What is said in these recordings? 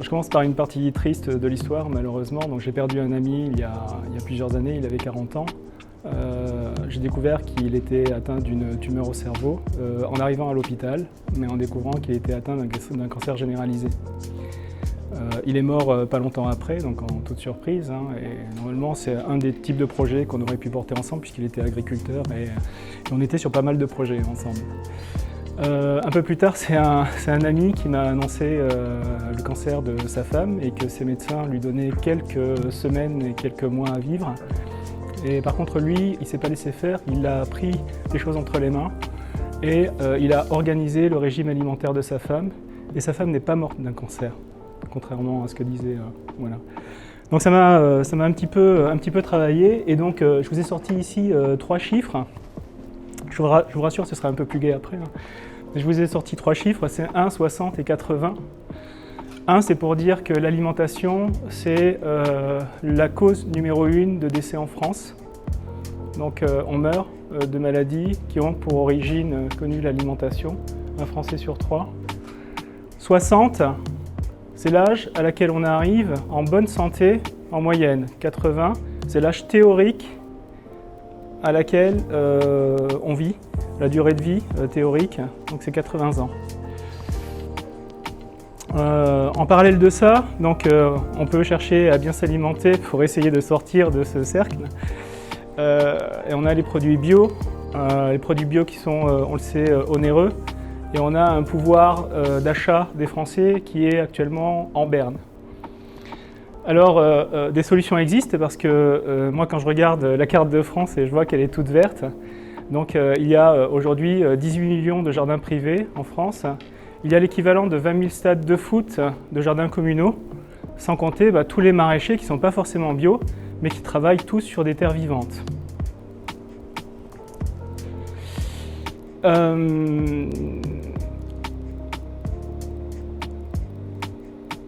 Je commence par une partie triste de l'histoire, malheureusement. Donc, j'ai perdu un ami il y a plusieurs années, il avait 40 ans. J'ai découvert qu'il était atteint d'une tumeur au cerveau en arrivant à l'hôpital, mais en découvrant qu'il était atteint d'un cancer généralisé. Il est mort pas longtemps après, donc en toute surprise. Et normalement, c'est un des types de projets qu'on aurait pu porter ensemble, puisqu'il était agriculteur et on était sur pas mal de projets ensemble. Un peu plus tard, c'est un ami qui m'a annoncé le cancer de sa femme et que ses médecins lui donnaient quelques semaines et quelques mois à vivre. Et par contre, lui, il ne s'est pas laissé faire, il a pris les choses entre les mains et il a organisé le régime alimentaire de sa femme. Et sa femme n'est pas morte d'un cancer, contrairement à ce que disait. Voilà. Donc ça m'a un petit peu travaillé. Et donc, je vous ai sorti ici 3 chiffres. Je vous rassure, ce sera un peu plus gai après. Je vous ai sorti 3 chiffres, c'est 1, 60 et 80. 1, c'est pour dire que l'alimentation, c'est la cause numéro 1 de décès en France. Donc on meurt de maladies qui ont pour origine connue l'alimentation, un Français sur 3. 60, c'est l'âge à laquelle on arrive en bonne santé en moyenne. 80, c'est l'âge théorique à laquelle on vit, la durée de vie théorique, donc c'est 80 ans. En parallèle de ça, donc, on peut chercher à bien s'alimenter pour essayer de sortir de ce cercle. Et on a les produits bio qui sont, on le sait, onéreux. Et on a un pouvoir d'achat des Français qui est actuellement en berne. Alors, des solutions existent parce que moi, quand je regarde la carte de France et je vois qu'elle est toute verte, donc il y a aujourd'hui 18 millions de jardins privés en France. Il y a l'équivalent de 20 000 stades de foot de jardins communaux, sans compter tous les maraîchers qui ne sont pas forcément bio, mais qui travaillent tous sur des terres vivantes.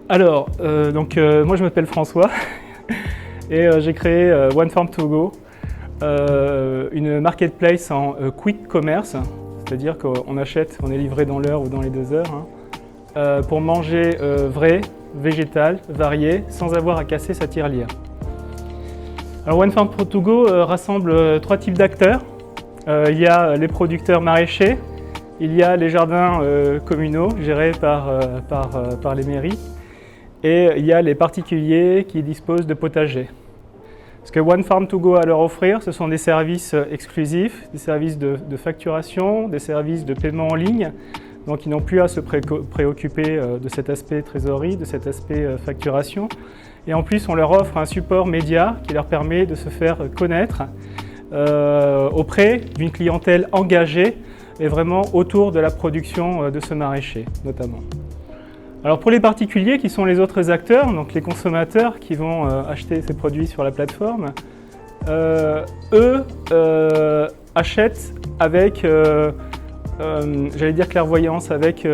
Alors, moi je m'appelle François et j'ai créé One Farm to Go, une marketplace en quick commerce. C'est-à-dire qu'on achète, on est livré dans l'heure ou dans les 2 heures, pour manger vrai, végétal, varié, sans avoir à casser sa tirelire. Alors One Farm to Go rassemble 3 types d'acteurs. Il y a les producteurs maraîchers, il y a les jardins communaux gérés par les mairies, et il y a les particuliers qui disposent de potagers. Ce que One Farm to Go a à leur offrir, ce sont des services exclusifs, des services de facturation, des services de paiement en ligne. Donc ils n'ont plus à se préoccuper de cet aspect trésorerie, de cet aspect facturation. Et en plus, on leur offre un support média qui leur permet de se faire connaître auprès d'une clientèle engagée et vraiment autour de la production de ce maraîcher notamment. Alors pour les particuliers qui sont les autres acteurs, donc les consommateurs qui vont acheter ces produits sur la plateforme, eux achètent avec, j'allais dire clairvoyance, avec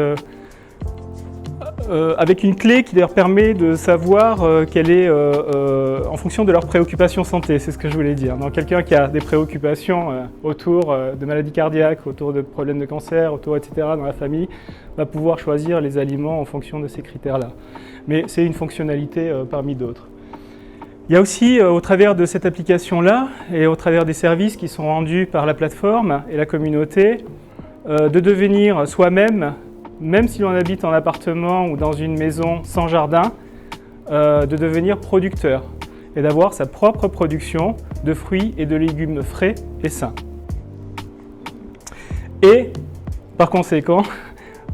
une clé qui leur permet de savoir quelle est en fonction de leurs préoccupations santé, c'est ce que je voulais dire. Donc quelqu'un qui a des préoccupations autour de maladies cardiaques, autour de problèmes de cancer, autour etc. dans la famille, va pouvoir choisir les aliments en fonction de ces critères-là. Mais c'est une fonctionnalité parmi d'autres. Il y a aussi, au travers de cette application-là, et au travers des services qui sont rendus par la plateforme et la communauté, de devenir soi-même, même si l'on habite en appartement ou dans une maison sans jardin, de devenir producteur et d'avoir sa propre production de fruits et de légumes frais et sains. Et, par conséquent,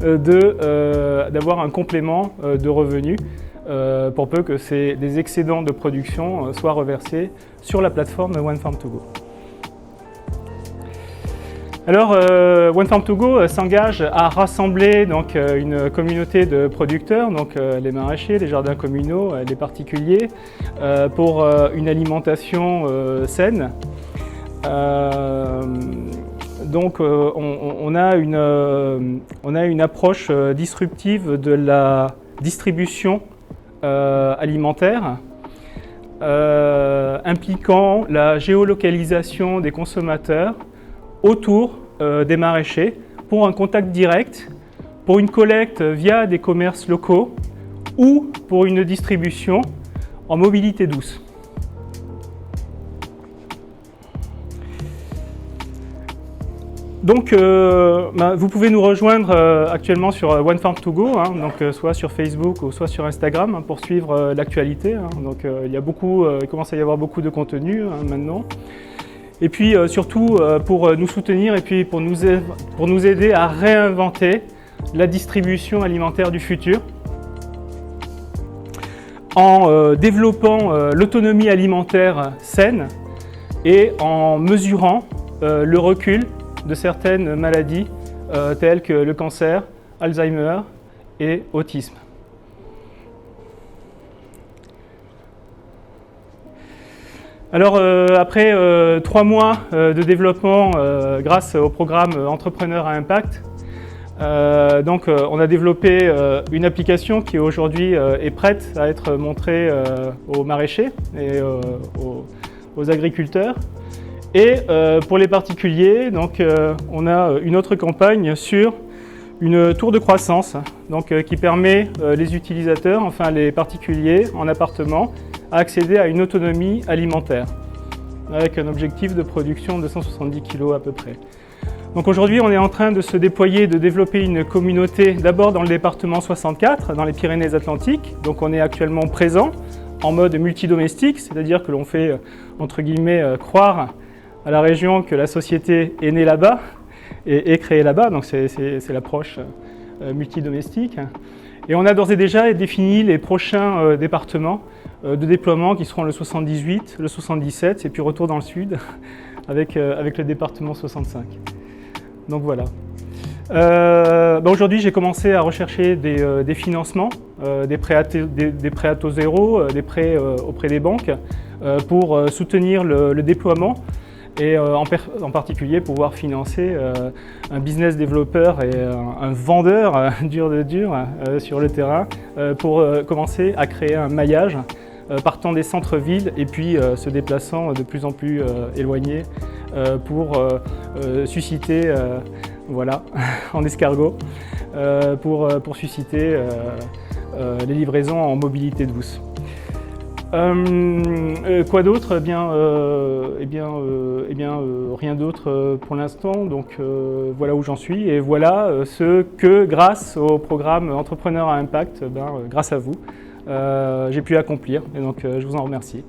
d'avoir un complément de revenus pour peu que des excédents de production soient reversés sur la plateforme One Farm to Go. Alors, One Farm to Go s'engage à rassembler donc, une communauté de producteurs, donc les maraîchers, les jardins communaux, les particuliers, pour une alimentation saine. Donc, on a une approche disruptive de la distribution alimentaire, impliquant la géolocalisation des consommateurs autour des maraîchers pour un contact direct, pour une collecte via des commerces locaux ou pour une distribution en mobilité douce. Donc, vous pouvez nous rejoindre actuellement sur One Farm to Go, hein, donc, soit sur Facebook ou soit sur Instagram, hein, pour suivre l'actualité. Hein. Donc, il commence à y avoir beaucoup de contenu hein, maintenant. Et puis surtout pour nous soutenir et puis pour nous aider à réinventer la distribution alimentaire du futur en développant l'autonomie alimentaire saine et en mesurant le recul de certaines maladies telles que le cancer, Alzheimer et autisme. Alors après 3 mois de développement grâce au programme Entrepreneurs à Impact, on a développé une application qui aujourd'hui est prête à être montrée aux maraîchers et aux agriculteurs. Et pour les particuliers, on a une autre campagne sur une tour de croissance qui permet les utilisateurs, enfin les particuliers en appartement, à accéder à une autonomie alimentaire avec un objectif de production de 170 kg à peu près. Donc aujourd'hui, on est en train de se déployer, de développer une communauté d'abord dans le département 64, dans les Pyrénées-Atlantiques. Donc on est actuellement présent en mode multidomestique, c'est-à-dire que l'on fait entre guillemets croire à la région que la société est née là-bas et est créée là-bas, donc c'est l'approche multidomestique. Et on a d'ores et déjà défini les prochains départements de déploiement qui seront le 78, le 77 et puis retour dans le sud avec le département 65. Donc voilà. Aujourd'hui, j'ai commencé à rechercher des financements, des prêts à taux zéro, des prêts auprès des banques pour soutenir le déploiement et en particulier pouvoir financer un business développeur et un vendeur dur de dur sur le terrain pour commencer à créer un maillage partant des centres-villes et puis se déplaçant de plus en plus éloignés pour susciter, voilà, en escargot, pour susciter les livraisons en mobilité douce. Quoi d'autre ? Rien d'autre pour l'instant, donc voilà où j'en suis et voilà ce que grâce au programme Entrepreneurs à Impact, grâce à vous, j'ai pu accomplir et donc je vous en remercie.